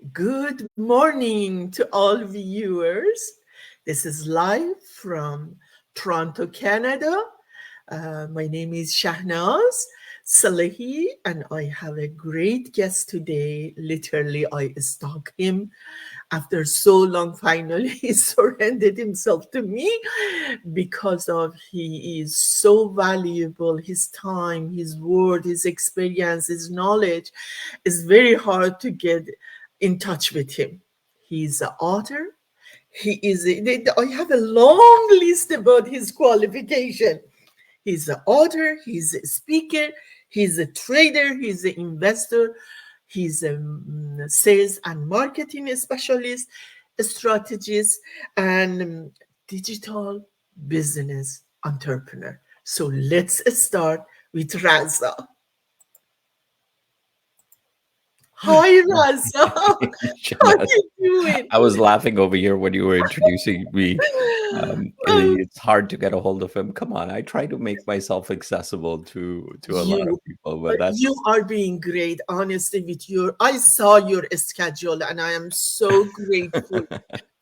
Good morning to all viewers. This is live from Toronto, Canada. My name is Shahnaz Salehi, and I have a great guest today. Literally, I stalked him after so long. Finally, he surrendered himself to me because of he is so valuable. His time, his word, his experience, his knowledge is very hard to get in touch with him. He's an author. I have a long list about his qualification. He's an author, he's a speaker, he's a trader, he's an investor, he's a sales and marketing specialist, a strategist, and digital business entrepreneur. So let's start with Raza. Hi, Raza. How are Shahnaaz, you doing? I was laughing over here when you were introducing me. Um, It's hard to get a hold of him. Come on, I try to make myself accessible to a lot of you people, but you that's are being great, honestly, with your I saw your schedule and I am so grateful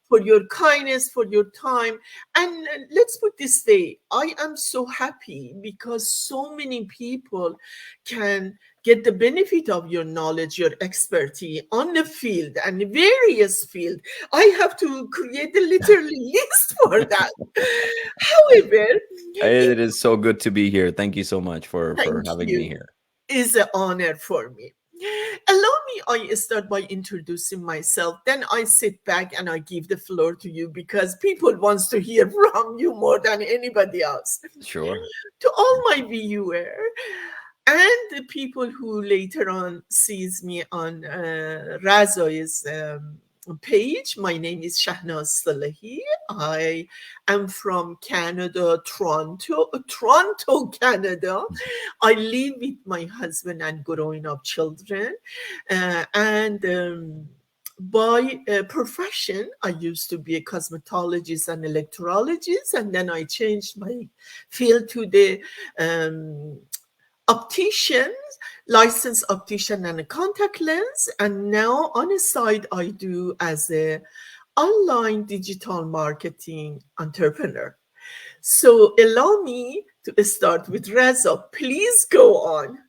for your kindness, for your time. And let's put this way, I am so happy because so many people can get the benefit of your knowledge, your expertise on the field and various field. I have to create a literally list for that. However, it, it is so good to be here. Thank you so much for thank having me you. here. Is an honor for me. Allow me, I start by introducing myself, then I sit back and I give the floor to you because people wants to hear from you more than anybody else. Sure. To all my viewer and the people who later on sees me on Razo's page, my name is Shahnaz Salahi. I am from Canada, Toronto, Canada. I live with my husband and growing up children. And by profession, I used to be a cosmetologist and electrologist, and then I changed my field to the um, optician, licensed optician and a contact lens. And now on the side, I do as a online digital marketing entrepreneur. So allow me to start with Reza. Please go on.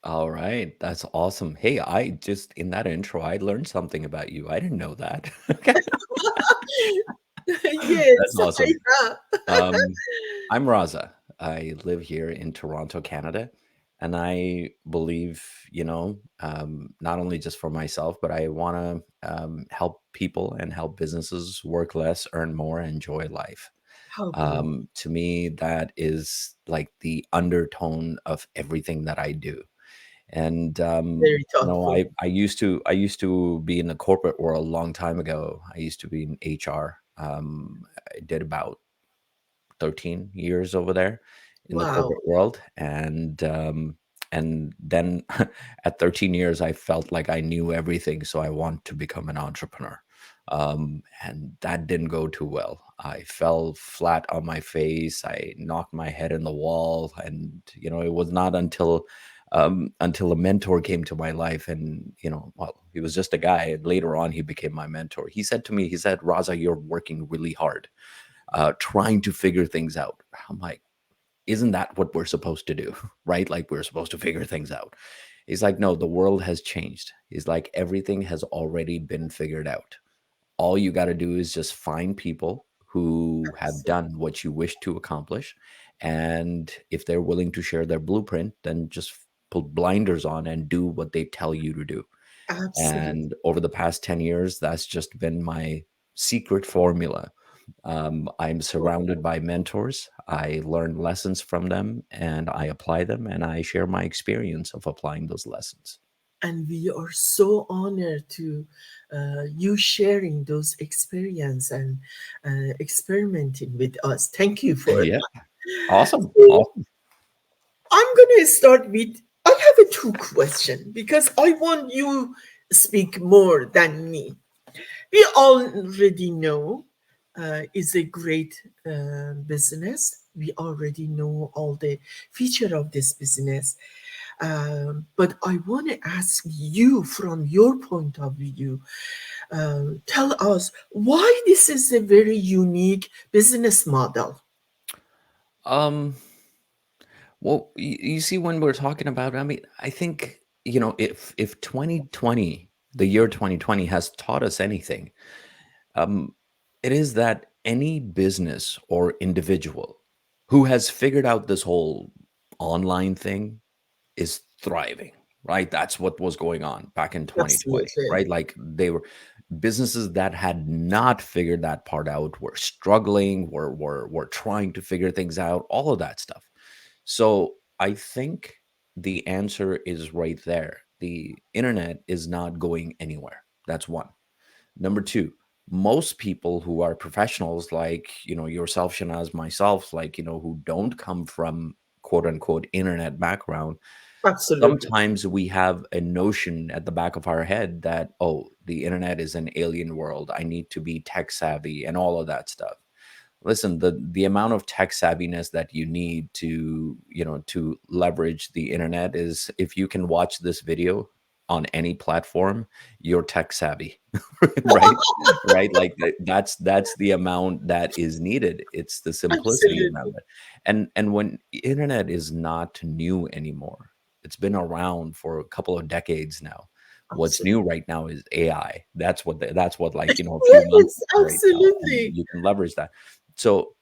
All right, that's awesome. Hey, I just in that intro, I learned something about you. I didn't know that. That's Yes, I awesome. have. Um, I'm Raza. I live here in Toronto, Canada, and I believe, not only just for myself, but I want to help people and help businesses work less, earn more, enjoy life. How beautiful. To me, that is like the undertone of everything that I do. And Very thoughtful. I used to be in the corporate world a long time ago. I used to be in HR. I did about 13 years over there in the Wow. corporate world, and then at 13 years I felt like I knew everything, so I want to become an entrepreneur. And that didn't go too well. I fell flat on my face. I knocked my head in the wall, and it was not until a mentor came to my life, and well, he was just a guy, and later on he became my mentor. He said to me, he said, "Raza, you're working really hard, trying to figure things out." I'm like, isn't that what we're supposed to do? Right? Like, we're supposed to figure things out. He's like, no, the world has changed. He's like, everything has already been figured out. All you got to do is just find people who have done what you wish to accomplish. And if they're willing to share their blueprint, then just put blinders on and do what they tell you to do. Absolutely. And over the past 10 years, that's just been my secret formula. I'm surrounded by mentors. I learn lessons from them and I apply them, and I share my experience of applying those lessons. And we are so honored to you sharing those experience and experimenting with us. Thank you for Yeah. that. Awesome. So Awesome. I'm going to start with I have a two question because I want you speak more than me. We already know is a great business. We already know all the feature of this business. But I want to ask you from your point of view, tell us why this is a very unique business model. Um, well, you see, when we're talking about, I mean, I think, if 2020, the year 2020 has taught us anything, um, it is that any business or individual who has figured out this whole online thing is thriving, right? That's what was going on back in 2020, Absolutely. right? Like, they were businesses that had not figured that part out were struggling, were trying to figure things out, all of that stuff. So I think the answer is right there. The internet is not going anywhere. That's one. Number two, most people who are professionals, like, yourself, Shanaz, myself, like, who don't come from quote unquote internet background, Absolutely. sometimes we have a notion at the back of our head that, oh, the internet is an alien world. I need to be tech savvy and all of that stuff. Listen, the amount of tech savviness that you need to leverage the internet is, if you can watch this video on any platform, you're tech savvy. Right? Right? Like, that's the amount that is needed. It's the simplicity around Absolutely. it. And when internet is not new anymore, it's been around for a couple of decades now. What's new Absolutely. right now is AI. That's what, like, a few months Yes, right now, and absolutely. you can leverage that. So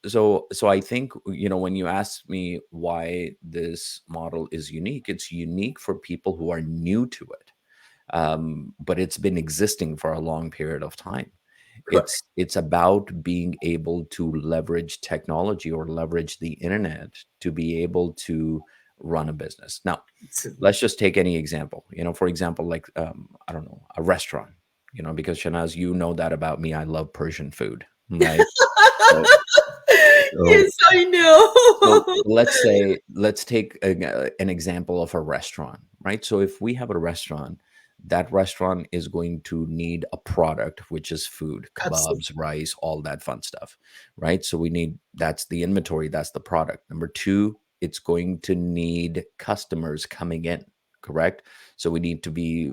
so I think, when you ask me why this model is unique, it's unique for people who are new to it. But it's been existing for a long period of time. Correct. It's about being able to leverage technology or leverage the internet to be able to run a business. Now, Absolutely. let's just take any example. For example, like, I don't know, a restaurant. Because, Shanaz, you know that about me. I love Persian food, right? So, so Yes, I so know. let's take an example of a restaurant, right? So if we have a restaurant, that restaurant is going to need a product, which is food, Absolutely. kebabs, rice, all that fun stuff, right? So that's the inventory, that's the product. Number two, it's going to need customers coming in, correct? So we need to be,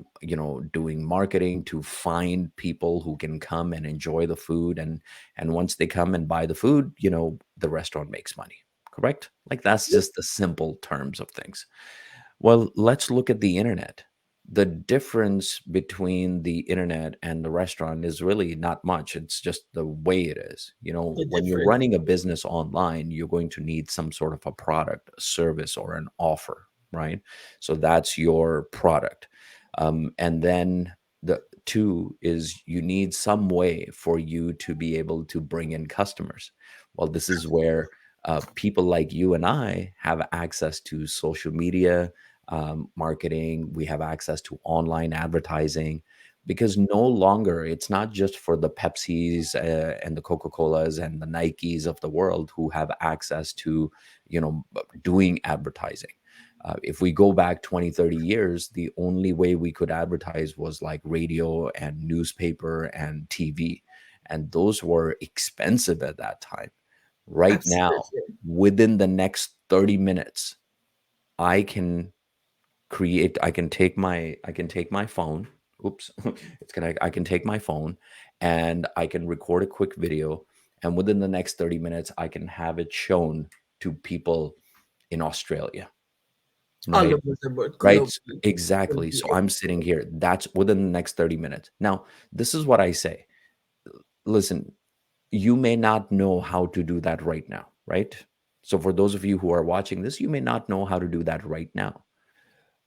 doing marketing to find people who can come and enjoy the food, and once they come and buy the food, the restaurant makes money, correct? Like, that's just the simple terms of things. Well, let's look at the internet. The difference between the internet and the restaurant is really not much. It's just the way it is. The When you're difference. running a business online, you're going to need some sort of a product, a service, or an offer, right? So that's your product. And then the two is, you need some way for you to be able to bring in customers. Well, this is where people like you and I have access to social media marketing. We have access to online advertising, because no longer, it's not just for the Pepsis and the Coca-Colas and the Nikes of the world who have access to, doing advertising. If we go back 20, 30 years, the only way we could advertise was like radio and newspaper and TV. And those were expensive at that time. Right now, Absolutely. within the next 30 minutes, I can I can take my phone. Oops. I can take my phone and I can record a quick video. And within the next 30 minutes, I can have it shown to people in Australia. All Right. over the world, Right. globally. Will Exactly. be So able I'm to. sitting here. That's within the next 30 minutes. Now, this is what I say. Listen, you may not know how to do that right now. Right. So for those of you who are watching this, you may not know how to do that right now.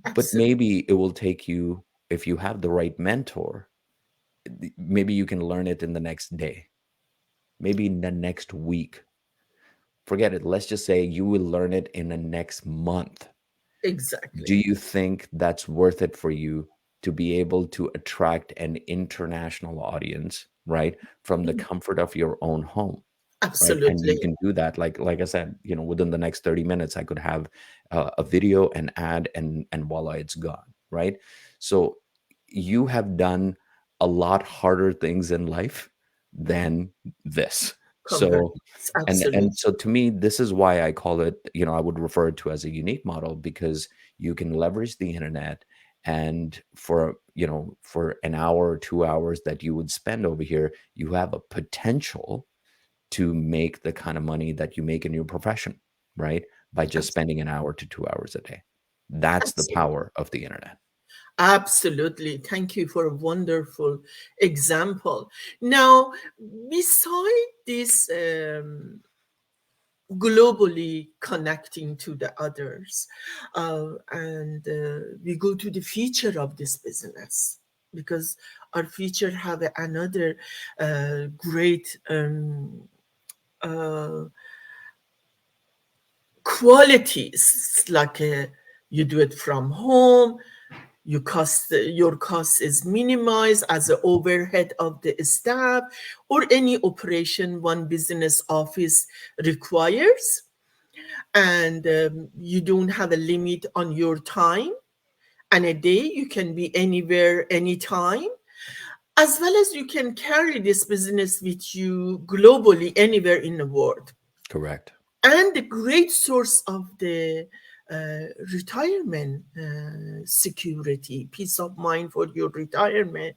But Absolutely. maybe it will take you, if you have the right mentor, maybe you can learn it in the next day, maybe in the next week. Forget it. Let's just say you will learn it in the next month. Do Exactly. you think that's worth it for you to be able to attract an international audience, right? From the comfort of your own home? Right, and you Absolutely. can do that, like I said, within the next 30 minutes, I could have a video, an ad, and voila, it's gone, right? So you have done a lot harder things in life than this. So convergence. and Absolutely. so to me, this is why I call it, I would refer it to as a unique model, because you can leverage the internet, and for an hour or 2 hours that you would spend over here, you have a potential to make the kind of money that you make in your profession, right? By just Abs- spending an hour to 2 hours a day. That's the Absolutely. power of the internet. Absolutely. Thank you for a wonderful example. Now, beside this globally connecting to the others, and we go to the future of this business, because our future have another great uh, qualities, like you do it from home, your cost is minimized as the overhead of the staff or any operation one business office requires, and you don't have a limit on your time, and a day you can be anywhere anytime, as well as you can carry this business with you globally anywhere in the world. Correct. And the great source of the retirement security, peace of mind for your retirement.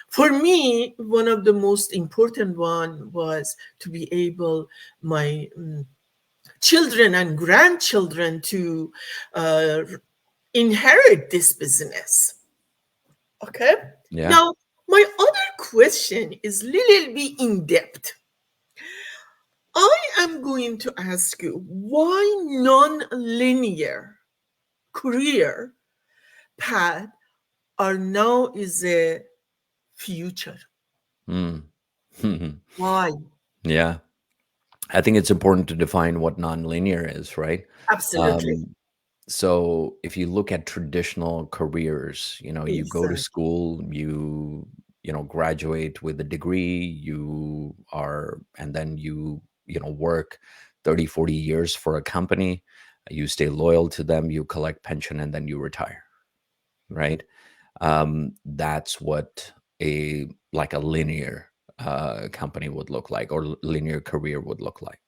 For me, one of the most important one was to be able my children and grandchildren to uh, inherit this business. Okay. Yeah. Now, my other question is little bit in depth. I am going to ask you why non-linear career path are now is a future. Mm. Why? Yeah. I think it's important to define what nonlinear is, right? Absolutely. Um, so if you look at traditional careers, you go to Exactly. school, you graduate with a degree, and then you work 30, 40 years for a company, you stay loyal to them, you collect pension, and then you retire, right? That's what a linear company would look like, or linear career would look like.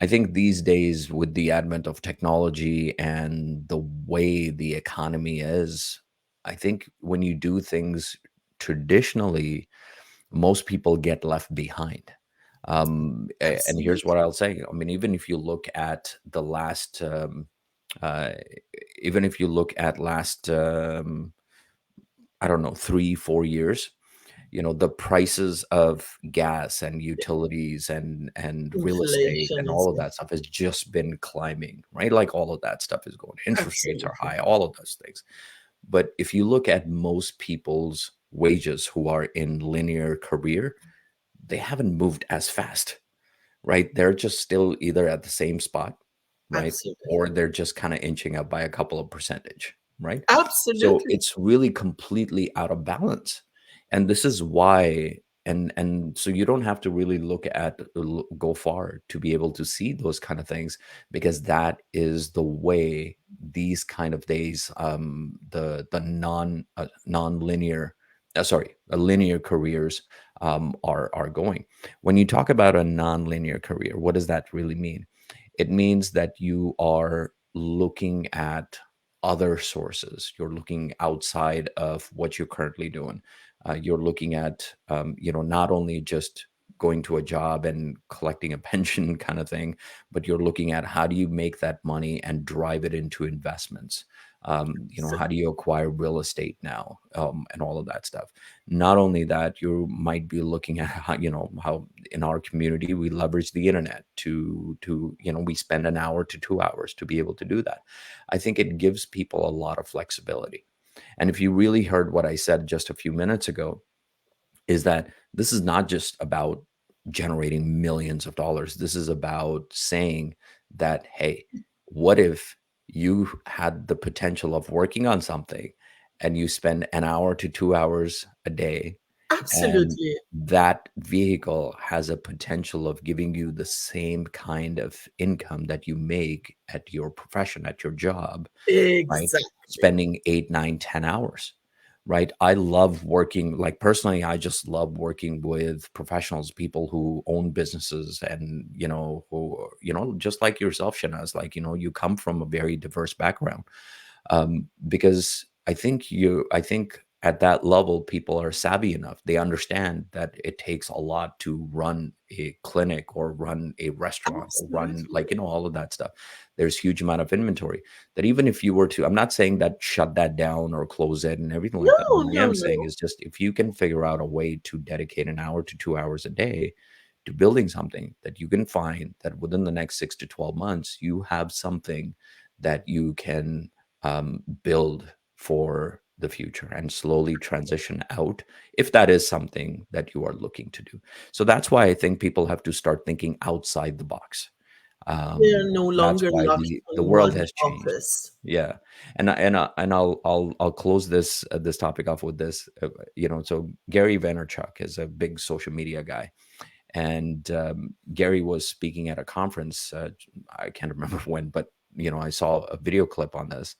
I think these days, with the advent of technology and the way the economy is, I think when you do things traditionally, most people get left behind. And here's what Absolutely. I'll say. I mean, uh, even if you look at last, I don't know, 3, 4 years, the prices of gas and utilities and real estate Inflation and is all of that stuff has just been climbing, right? Like all of that stuff is going, interest rates are absolutely. high, all of those things. But if you look at most people's wages who are in linear career, they haven't moved as fast, right? They're just still either at the same spot, right? Absolutely. Or they're just kind of inching up by a couple of percentage, right? So Absolutely. it's really completely out of balance. And this is why, and so you don't have to really go far to be able to see those kind of things, because that is the way these kind of days, the non-linear, linear careers are going. When you talk about a non-linear career, what does that really mean? It means that you are looking at other sources. You're looking outside of what you're currently doing. You're looking at, not only just going to a job and collecting a pension kind of thing, but you're looking at how do you make that money and drive it into investments. How do you acquire real estate now, and all of that stuff. Not only that, you might be looking at how in our community we leverage the internet to we spend an hour to 2 hours to be able to do that. I think it gives people a lot of flexibility. And if you really heard what I said just a few minutes ago, is that this is not just about generating millions of dollars. This is about saying that, hey, what if you had the potential of working on something and you spend an hour to 2 hours a day, and Absolutely. that vehicle has a potential of giving you the same kind of income that you make at your profession, at your job, right? Exactly. Spending 8, 9, 10 hours. right? I love working, like personally, I just love working with professionals, people who own businesses and, who, just like yourself, Shanaz, like, you come from a very diverse background. Because I think at that level, people are savvy enough. They understand that it takes a lot to run a clinic or run a restaurant or run, Absolutely. like, all of that stuff. There's huge amount of inventory that even if you were to, I'm not saying that shut that down or close it and everything like that. No, What I no, am saying no. is just if you can figure out a way to dedicate an hour to 2 hours a day to building something, that you can find that within the next 6 to 12 months, you have something that you can build for the future and slowly transition out, if that is something that you are looking to do. So that's why I think people have to start thinking outside the box. They're no That's longer why locked the in world one has changed. office. Yeah, and I'll close this topic off with this. So Gary Vaynerchuk is a big social media guy, and Gary was speaking at a conference. I can't remember when, but I saw a video clip on this.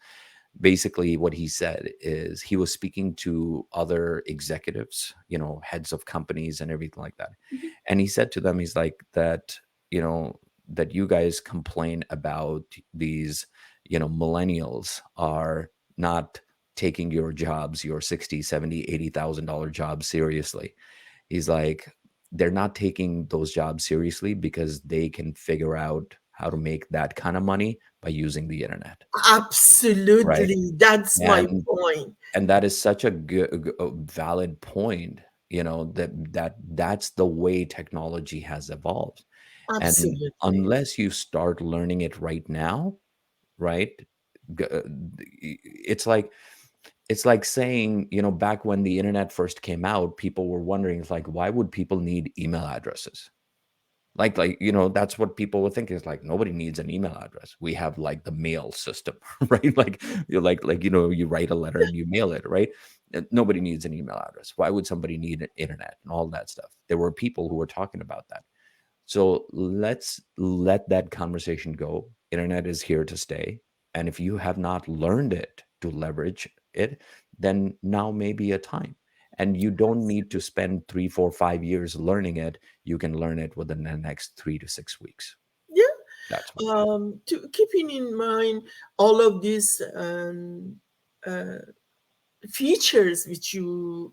Basically, what he said is he was speaking to other executives, heads of companies and everything like that, Mhm. and he said to them, he's like that, that you guys complain about these, millennials are not taking your jobs, your 60, 70, $80,000 jobs seriously. He's like, they're not taking those jobs seriously because they can figure out how to make that kind of money by using the internet, right? Absolutely. That's my And point. that is such a good, valid point. That's the way technology has evolved, and Absolutely. unless you start learning it right now, right? g- uh, It's like saying, back when the internet first came out, people were wondering, it's like, why would people need email addresses? That's what people were thinking. It's like, nobody needs an email address. We have like the mail system, right? Like you're you write a letter and you mail it, right? Nobody needs an email address. Why would somebody need an internet and all that stuff? There were people who were talking about that. So let's let that conversation go. Internet is here to stay. And if you have not learned it to leverage it, then now may be a time. And you don't need to spend 3, 4, 5 years learning it. You can learn it within the next 3 to 6 weeks. Yeah. That's what I think. To keeping in mind all of these uh, features which you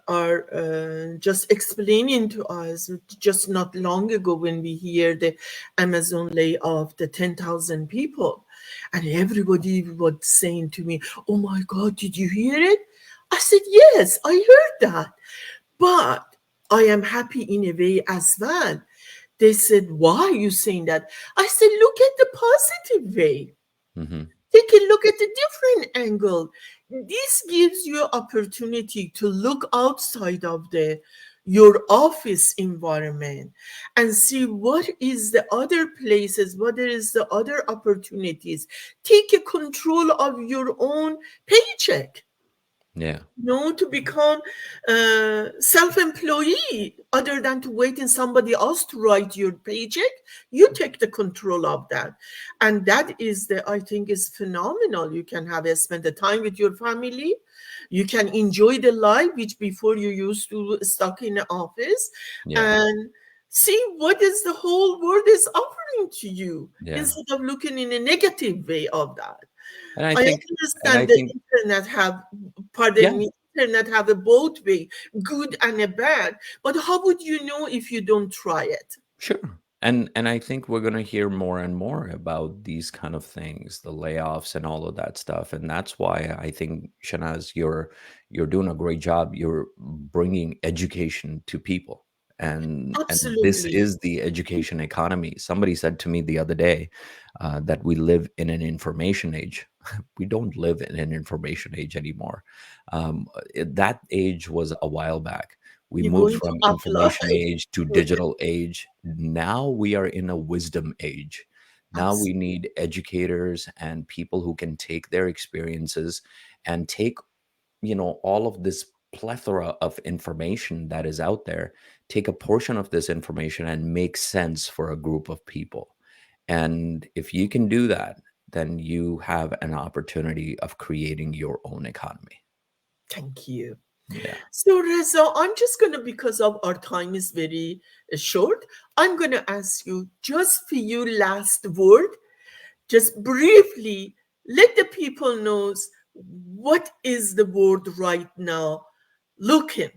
are just explaining to us just not long ago when we hear the Amazon layoff, the 10,000 people, and everybody was saying to me, "Oh my God, did you hear it?" I said, "Yes, I heard that." But I am happy in a way as well. They said, "Why are you saying that?" I said, "Look at the positive way. Hmm. Take a look at a different angle. This gives you opportunity to look outside of the your office environment and see what is the other places, what is the other opportunities. Take a control of your own paycheck, Yeah. to become self-employee other than to wait in somebody else to write your paycheck. You take the control of that, and that is the, I think, is phenomenal. You can have spend the time with your family. You can enjoy the life which before you used to stuck in the office, Yeah. and see what is the whole world is offering to you Yeah. instead of looking in a negative way of that. And I I think, and I understand the think, internet have, pardon yeah, me, internet have a both way, good and a bad. But how would you know if you don't try it? sure. And I think we're going to hear more and more about these kind of things, the layoffs and all of that stuff. And that's why I think, Shanaz, you're doing a great job. You're bringing education to people. And this Absolutely. is the education economy. Somebody said to me the other day that we live in an information age. We don't live in an information age anymore. That age was a while back. We You're moved going to from apply. information age to digital age. Now we are in a wisdom age. Now we Absolutely. need educators and people who can take their experiences and take, all of this plethora of information that is out there, take a portion of this information and make sense for a group of people. And if you can do that, then you have an opportunity of creating your own economy. Thank you. Yeah. So, Reza, I'm just going to, because of our time is very short, I'm going to ask you just for your last word, just briefly let the people knows what is the word right now looking,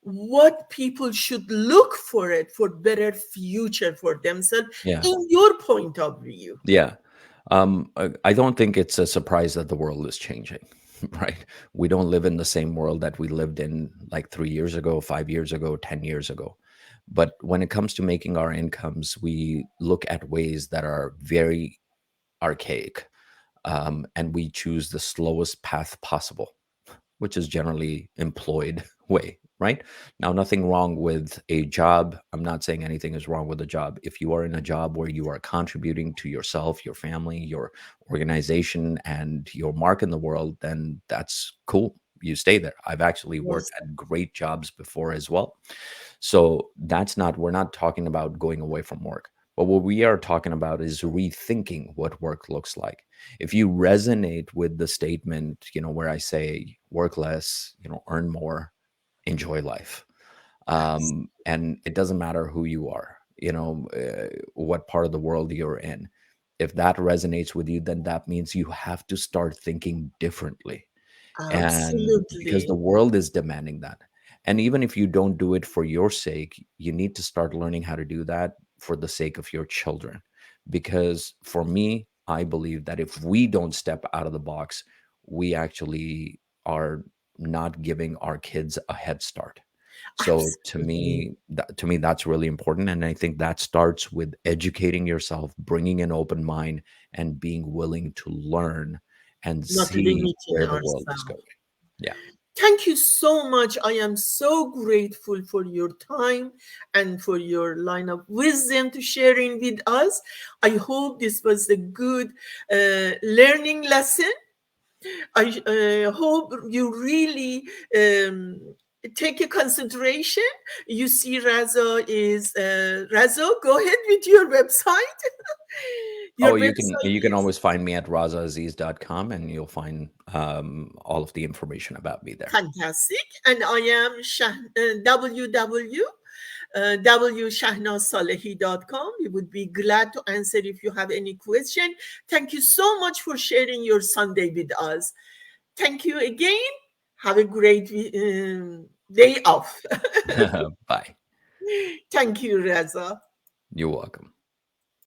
what people should look for it for better future for themselves Yeah. in your point of view. Yeah. I don't think it's a surprise that the world is changing, right? We don't live in the same world that we lived in like 3 years ago, 5 years ago, 10 years ago. But when it comes to making our incomes, we look at ways that are very archaic, and we choose the slowest path possible, which is generally employed way, right? Now, nothing wrong with a job. I'm not saying anything is wrong with a job. If you are in a job where you are contributing to yourself, your family, your organization, and your mark in the world, then that's cool. You stay there. I've actually worked Yes, at great jobs before as well. So that's not, we're not talking about going away from work. But what we are talking about is rethinking what work looks like. If you resonate with the statement, where I say work less, earn more, enjoy life. And it doesn't matter who you are, what part of the world you're in. If that resonates with you, then that means you have to start thinking differently, and because the absolutely. world is demanding that. And even if you don't do it for your sake, you need to start learning how to do that for the sake of your children. Because for me, I believe that if we don't step out of the box, we actually are not giving our kids a head start. So Absolutely. to me that's really important, and I think that starts with educating yourself, bringing an open mind, and being willing to learn and Not see limiting where the world is ourselves. going. Yeah. Thank you so much. I am so grateful for your time and for your line of wisdom to sharing with us. I hope this was a good learning lesson. I hope you really take a consideration. You see, Razo is Razo. Go ahead with your website. Your Oh, website you can is always find me at razaaziz.com, and you'll find all of the information about me there. fantastic, and I am www. wshahnazsalehi.com. We would be glad to answer if you have any question. Thank you so much for sharing your Sunday with us. Thank you again. Have a great day off. Bye. Thank you, Raza. You're welcome.